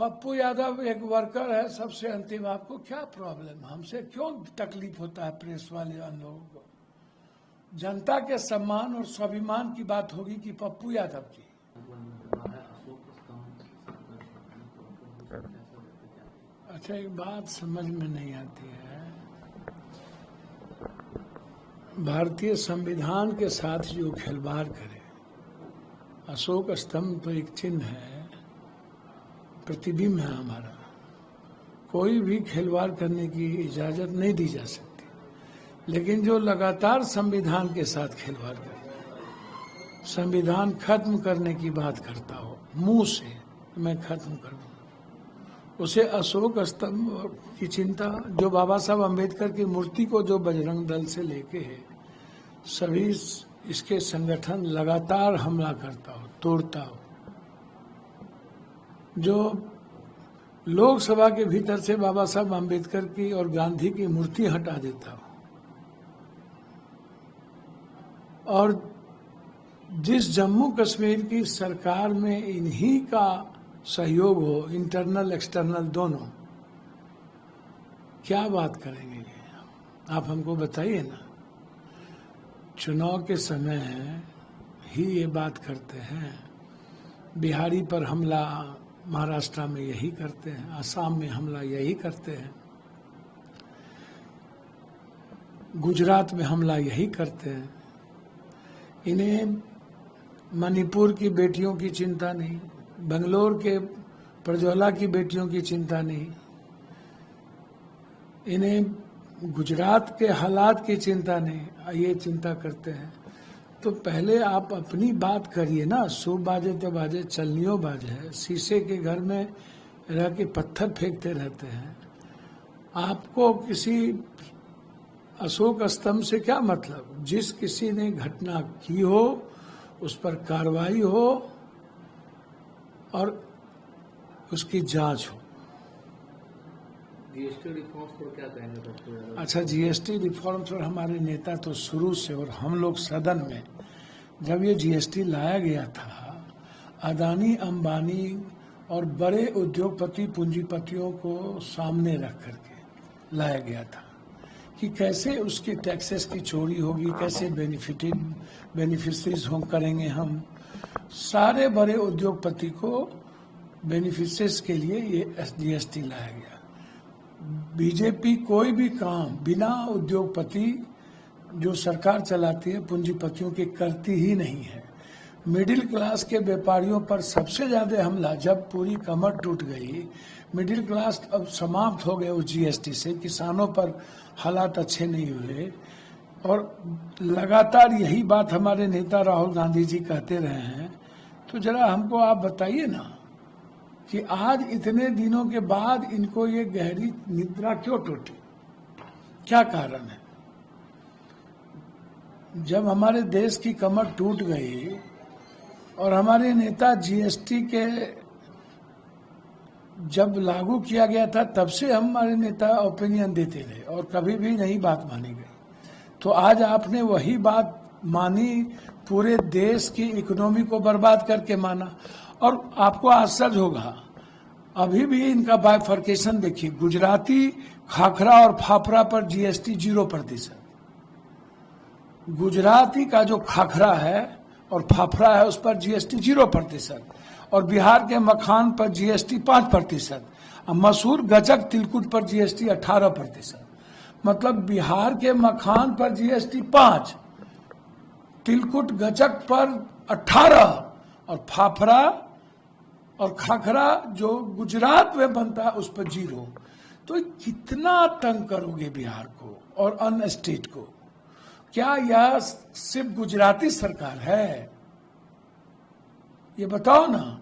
पप्पू यादव एक वर्कर है सबसे अंतिम। आपको क्या प्रॉब्लम, हमसे क्यों तकलीफ होता है प्रेस वाले हम लोगों को? जनता के सम्मान और स्वाभिमान की बात होगी कि पप्पू यादव की? अच्छा, एक बात समझ में नहीं आती है, भारतीय संविधान के साथ जो खिलवाड़ करे, अशोक स्तंभ तो एक चिन्ह है, प्रतिबिंब है हमारा, कोई भी खिलवाड़ करने की इजाजत नहीं दी जा सकती। लेकिन जो लगातार संविधान के साथ खिलवाड़ करे, संविधान खत्म करने की बात करता हो मुंह से, मैं खत्म कर दूं, उसे अशोक स्तंभ की चिंता, जो बाबा साहब अम्बेडकर की मूर्ति को जो बजरंग दल से लेके सभी इसके संगठन लगातार हमला करता हो, तोड़ता हो, जो लोकसभा के भीतर से बाबा साहब अम्बेडकर की और गांधी की मूर्ति हटा देता हो, और जिस जम्मू कश्मीर की सरकार में इन्हीं का सहयोग हो, इंटरनल एक्सटर्नल दोनों, क्या बात करेंगे ये आप हमको बताइए ना। चुनाव के समय ही ये बात करते हैं, बिहारी पर हमला महाराष्ट्र में यही करते हैं, असम में हमला यही करते हैं, गुजरात में हमला यही करते हैं। इन्हें मणिपुर की बेटियों की चिंता नहीं, बेंगलोर के प्रज्वला की बेटियों की चिंता नहीं, इन्हें गुजरात के हालात की चिंता नहीं, ये चिंता करते हैं। तो पहले आप अपनी बात करिए ना। सो बाजे तो बाजे, चलनियों बाजे है, शीशे के घर में रह के पत्थर फेंकते रहते हैं। आपको किसी अशोक स्तंभ से क्या मतलब? जिस किसी ने घटना की हो उस पर कार्रवाई हो और उसकी जांच हो। जीएसटी रिफॉर्म्स पर क्या कहेंगे डॉक्टर? अच्छा, जीएसटी रिफॉर्म्स पर हमारे नेता तो शुरू से, और हम लोग सदन में जब ये जीएसटी लाया गया था, अदानी अंबानी और बड़े उद्योगपति पूंजीपतियों को सामने रख करके लाया गया था कि कैसे उसकी टैक्सेस की चोरी होगी, कैसे बेनिफिशरीज हम करेंगे। हम सारे बड़े उद्योगपति को बेनिफिशरीज के लिए ये जीएसटी लाया गया। बीजेपी कोई भी काम बिना उद्योगपति जो सरकार चलाती है पूंजीपतियों की करती ही नहीं है। मिडिल क्लास के व्यापारियों पर सबसे ज्यादा हमला, जब पूरी कमर टूट गई, मिडिल क्लास अब समाप्त हो गए उस जीएसटी से, किसानों पर हालात अच्छे नहीं हुए। और लगातार यही बात हमारे नेता राहुल गांधी जी कहते रहे हैं। तो जरा हमको आप बताइए ना कि आज इतने दिनों के बाद इनको ये गहरी निद्रा क्यों टूटी, क्या कारण है? जब हमारे देश की कमर टूट गई और हमारे नेता जीएसटी के जब लागू किया गया था तब से हमारे नेता ओपिनियन देते रहे और कभी भी नहीं बात मानी गई, तो आज आपने वही बात मानी, पूरे देश की इकोनॉमी को बर्बाद करके माना। और आपको आश्चर्य होगा, अभी भी इनका बाइफर्केशन देखिए, गुजराती खाखरा और फाफड़ा पर जीएसटी 0%, गुजराती का जो खाखरा है और फाफड़ा है उस पर जीएसटी 0%, और बिहार के मखान पर जीएसटी 5%, और मसूर गचक तिलकुट पर जीएसटी 18%। मतलब बिहार के मखान पर जीएसटी 5, तिलकुट गचक पर 18, और फाफड़ा और खाखरा जो गुजरात में बनता है उस पर 0। तो कितना तंग करोगे बिहार को और अन्य स्टेट को? क्या यह सिर्फ गुजराती सरकार है? ये बताओ ना।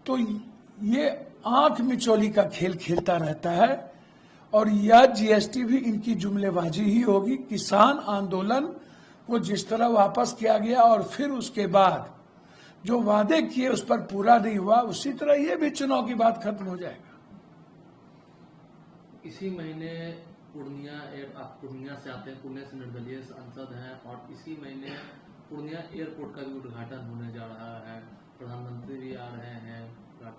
तो ये आंख मिचौली का खेल खेलता रहता है, और यह जीएसटी भी इनकी जुमलेबाजी ही होगी। किसान आंदोलन को जिस तरह वापस किया गया और फिर उसके बाद जो वादे किए उस पर पूरा नहीं हुआ, उसी तरह ये भी चुनाव की बात खत्म हो जाएगा। इसी महीने आप पूर्णिया से आते हैं, पुणे से निर्दलीय सांसद हैं, और इसी महीने पूर्णिया एयरपोर्ट का भी उद्घाटन होने जा रहा है, प्रधानमंत्री भी आ रहे हैं,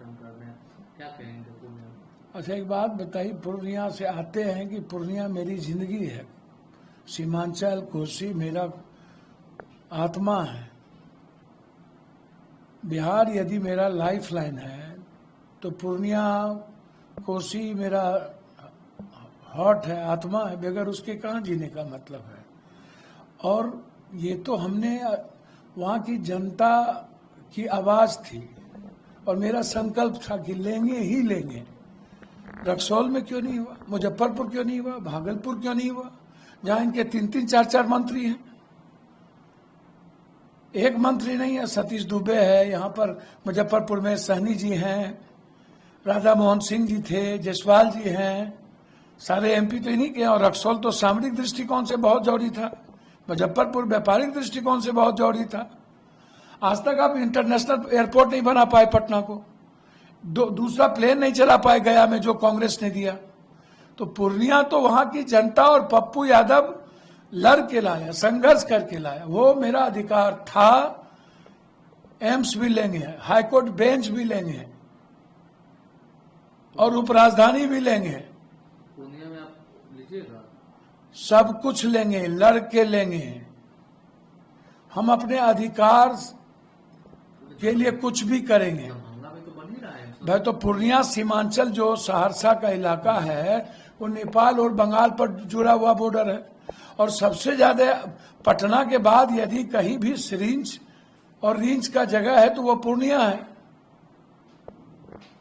अटेम्प्ट कर रहे हैं, क्या कहेंगे पूर्णिया में? अच्छा, एक बात बताइए, पूर्णिया से आते हैं कि पूर्णिया मेरी जिंदगी है, सीमांचल कोसी मेरा आत्मा है, बिहार यदि मेरा लाइफ लाइन है तो पूर्णिया कोसी मेरा हार्ट है, आत्मा है, बगैर उसके कहाँ जीने का मतलब है। और ये तो हमने वहाँ की जनता की आवाज़ थी और मेरा संकल्प था कि लेंगे ही लेंगे। रक्सौल में क्यों नहीं हुआ, मुजफ्फरपुर क्यों नहीं हुआ, भागलपुर क्यों नहीं हुआ, जहाँ इनके 3-3, 4-4 मंत्री हैं। एक मंत्री नहीं है, सतीश दुबे है, यहाँ पर मुजफ्फरपुर में सहनी जी हैं, राधा मोहन सिंह जी थे, जसवाल जी हैं, सारे एमपी तो इन्हीं के। और रक्सौल तो सामरिक दृष्टिकोण से बहुत जरूरी था, मुजफ्फरपुर व्यापारिक दृष्टिकोण से बहुत जरूरी था। आज तक आप इंटरनेशनल एयरपोर्ट नहीं बना पाए पटना को, दूसरा प्लेन नहीं चला पाए गया में जो कांग्रेस ने दिया। तो पूर्णिया तो वहां की जनता और पप्पू यादव लड़ के लाया, संघर्ष करके लाया, वो मेरा अधिकार था। एम्स भी लेंगे, हाईकोर्ट बेंच भी लेंगे और उपराजधानी भी लेंगे, पूर्णिया में आप लीजिएगा, सब कुछ लेंगे, लड़ के लेंगे। हम अपने अधिकार के लिए कुछ भी करेंगे। मामला में तो बन ही रहा है। भाई तो पूर्णिया सीमांचल जो सहरसा का इलाका है वो नेपाल और बंगाल पर जुड़ा हुआ बॉर्डर है। और सबसे ज्यादा पटना के बाद यदि कहीं भी सिरिंज और रेंज का जगह है तो वो पूर्णिया है।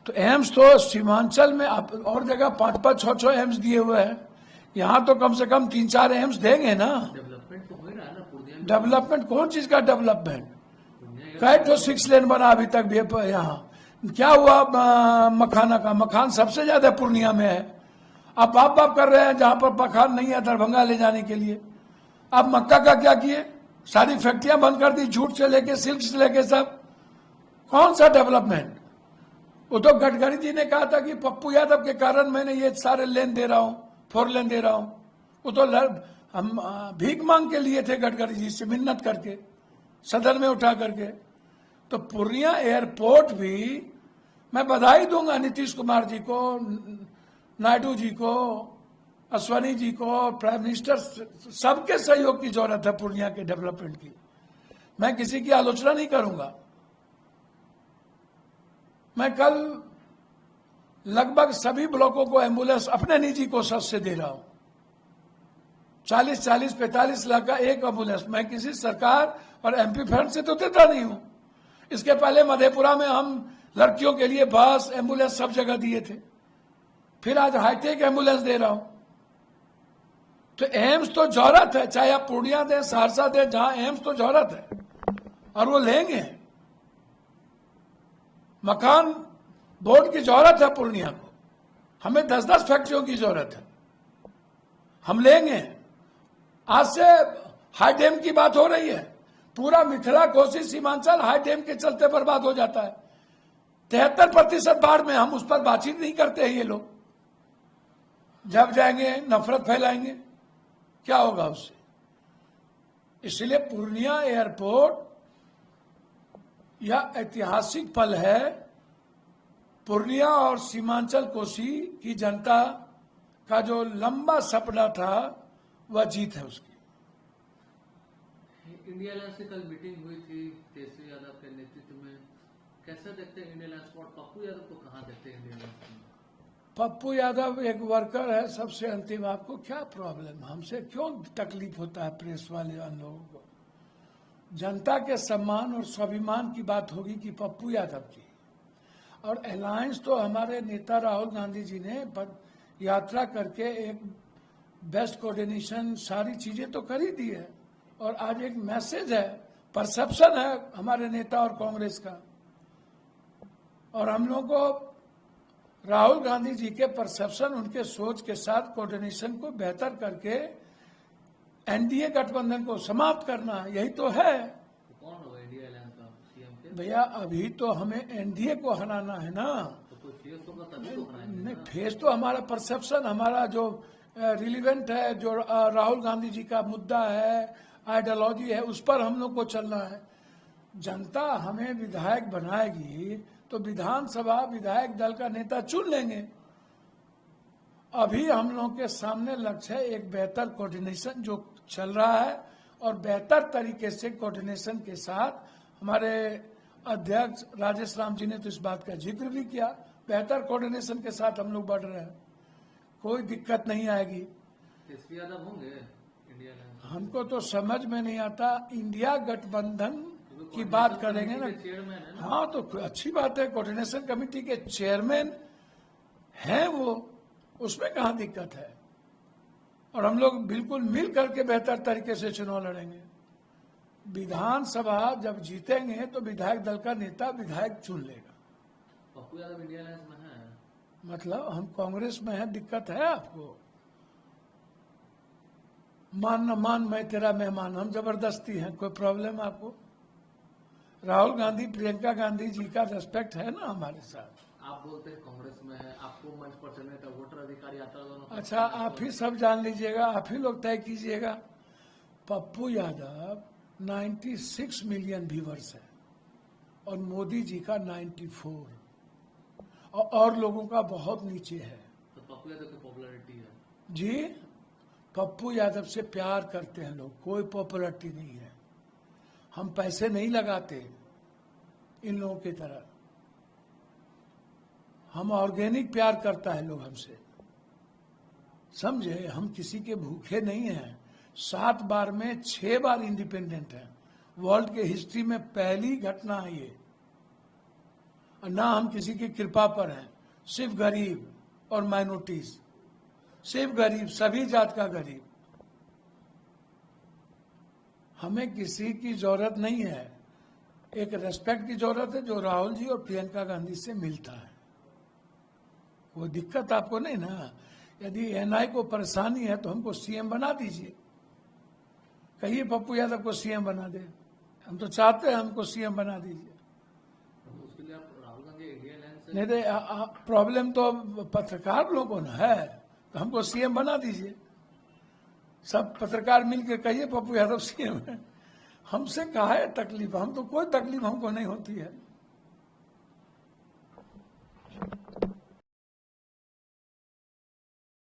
तो एम्स तो सीमांचल में और जगह 5-5, 6-6 एम्स दिए हुए हैं, यहाँ तो कम से कम 3-4 एम्स देंगे ना। डेवलपमेंट तो हो ही रहा है ना पूर्णिया में। डेवलपमेंट कौन चीज का डेवलपमेंट? कई तो 6 लेन बना अभी तक भी यहाँ। क्या हुआ मखाना का? मखान सबसे ज्यादा पूर्णिया में है। अब बाप कर रहे हैं जहां पर मखान नहीं है दरभंगा ले जाने के लिए। अब मक्का का क्या किए? सारी फैक्ट्रियां बंद कर दी, जूट से लेके सिल्क से लेके सब। कौन सा डेवलपमेंट? वो तो गडकरी जी ने कहा था कि पप्पू यादव के कारण मैंने ये सारे लेन दे रहा हूं, 4 लेन दे रहा हूं। वो तो हम भीख मांग के लिए थे गडकरी जी से, मिन्नत करके, सदन में उठा करके। तो पूर्णिया एयरपोर्ट भी मैं बधाई दूंगा नीतीश कुमार जी को, नायडू जी को, अश्वनी जी को, प्राइम मिनिस्टर, सबके सहयोग की जरूरत है पूर्णिया के डेवलपमेंट की। मैं किसी की आलोचना नहीं करूंगा। मैं कल लगभग सभी ब्लॉकों को एम्बुलेंस अपने निजी कोषाध्यक्ष से दे रहा हूं। 40-40, 45 लाख का एक एम्बुलेंस। मैं किसी सरकार और एमपी फंड से तो देता नहीं हूं। इसके पहले मधेपुरा में हम लड़कियों के लिए बस, एम्बुलेंस सब जगह दिए थे। फिर आज हाईटेक एम्बुलेंस दे रहा हूं। तो एम्स तो जरूरत है, चाहे आप पूर्णिया दें, सहरसा दें, जहां एम्स तो जरूरत है और वो लेंगे। मकान बोर्ड की जरूरत है पूर्णिया को। हमें 10-10 फैक्ट्रियों की जरूरत है, हम लेंगे। आज से हाई डैम की बात हो रही है। पूरा मिथिला कोसी सीमांचल हाई डैम के चलते बर्बाद हो जाता है। 73% बाढ़ में। हम उस पर बातचीत नहीं करते हैं। ये लोग जब जाएंगे नफरत फैलाएंगे, क्या होगा उससे? इसलिए पूर्णिया एयरपोर्ट यह ऐतिहासिक पल है। पूर्णिया और सीमांचल कोसी की जनता का जो लंबा सपना था वह जीत है उसकी। इंडिया अलायंस की कल मीटिंग हुई थी तेजस्वी यादव के नेतृत्व में। कैसे देखते हैं इंडिया अलायंस को? पप्पू यादव को कहाँ देखते हैं इंडिया अलायंस में? पप्पू यादव एक वर्कर है सबसे अंतिम। आपको क्या प्रॉब्लम? हमसे क्यों तकलीफ होता है प्रेस वाले लोगों को? जनता के सम्मान और स्वाभिमान की बात होगी कि पप्पू यादव की। और अलायंस तो हमारे नेता राहुल गांधी जी ने यात्रा करके एक बेस्ट कोऑर्डिनेशन सारी चीजें तो कर ही दी है। और आज एक मैसेज है, परसेप्शन है हमारे नेता और कांग्रेस का। और हम लोगों को राहुल गांधी जी के परसेप्शन, उनके सोच के साथ कोऑर्डिनेशन को बेहतर करके एनडीए गठबंधन को समाप्त करना है। यही तो है। तो कौन होगा इंडिया अलायंस का सीएम के? भैया अभी तो हमें एनडीए को हराना है ना। तो कोई फेस होगा तभी तो बनाएंगे नहीं, ना। फेस तो हमारा परसेप्शन, हमारा जो रिलीवेंट है, जो राहुल गांधी जी का मुद्दा है, आइडियोलॉजी है, उस पर हम लोग को चलना है। जनता हमें विधायक बनाएगी तो विधानसभा विधायक दल का नेता चुन लेंगे। अभी हम लोगों के सामने लक्ष्य है एक बेहतर कोऑर्डिनेशन जो चल रहा है, और बेहतर तरीके से कोऑर्डिनेशन के साथ हमारे अध्यक्ष राजेश राम जी ने तो इस बात का जिक्र भी किया, बेहतर कोऑर्डिनेशन के साथ हम लोग बढ़ रहे हैं, कोई दिक्कत नहीं आएगी। तेजस्वी यादव होंगे इंडिया अलायंस? हमको तो समझ में नहीं आता, इंडिया गठबंधन की बात करेंगे ना। चेयरमैन है ना? हाँ तो अच्छी बात है, कोऑर्डिनेशन कमेटी के चेयरमैन हैं वो, उसमें कहाँ दिक्कत है। और हम लोग बिल्कुल मिल करके बेहतर तरीके से चुनाव लड़ेंगे। विधानसभा जब जीतेंगे तो विधायक दल का नेता विधायक चुन लेगा। पप्पू यादव इंडिया अलायंस में है? मतलब हम कांग्रेस में है, दिक्कत है आपको? मान न मान मैं तेरा मेहमान, हम जबरदस्ती हैं, कोई प्रॉब्लम आपको? राहुल गांधी प्रियंका गांधी जी का रेस्पेक्ट है ना हमारे साथ। आप बोलते हैं कांग्रेस में है, आपको मंच पर चलने का वोटर अधिकार यात्रा दोनों। अच्छा, आप ही सब जान लीजिएगा, आप ही लोग तय कीजिएगा। पप्पू यादव 96 मिलियन व्यूवर्स है और मोदी जी का 94, और लोगों का बहुत नीचे है। तो पप्पू यादव की पॉपुलैरिटी है जी, पप्पू यादव से प्यार करते हैं लोग, कोई पॉपुलैरिटी नहीं है। हम पैसे नहीं लगाते इन लोगों की तरह, हम ऑर्गेनिक प्यार करता है लोग हमसे, समझे? हम किसी के भूखे नहीं हैं। 7 बार में 6 बार इंडिपेंडेंट है, वर्ल्ड के हिस्ट्री में पहली घटना है ये। और ना हम किसी की कृपा पर हैं, सिर्फ गरीब और माइनॉरिटीज, सिर्फ गरीब, सभी जात का गरीब। हमें किसी की जरूरत नहीं है, एक रेस्पेक्ट की जरूरत है जो राहुल जी और प्रियंका गांधी से मिलता है। वो दिक्कत आपको नहीं ना। यदि एनआई को परेशानी है तो हमको सीएम बना दीजिए, कहिए पप्पू यादव को सीएम बना दे, हम तो चाहते हैं हमको सीएम बना दीजिए। तो उसके लिए आप राहुल गांधी इंडिया अलायंस से? नहीं तो प्रॉब्लम तो पत्रकार लोगों को ना है, तो हमको सीएम बना दीजिए। सब पत्रकार मिलकर कहिए पप्पू यादव सीएम है, हमसे कहा है तकलीफ, हम तो कोई तकलीफ हमको नहीं होती है।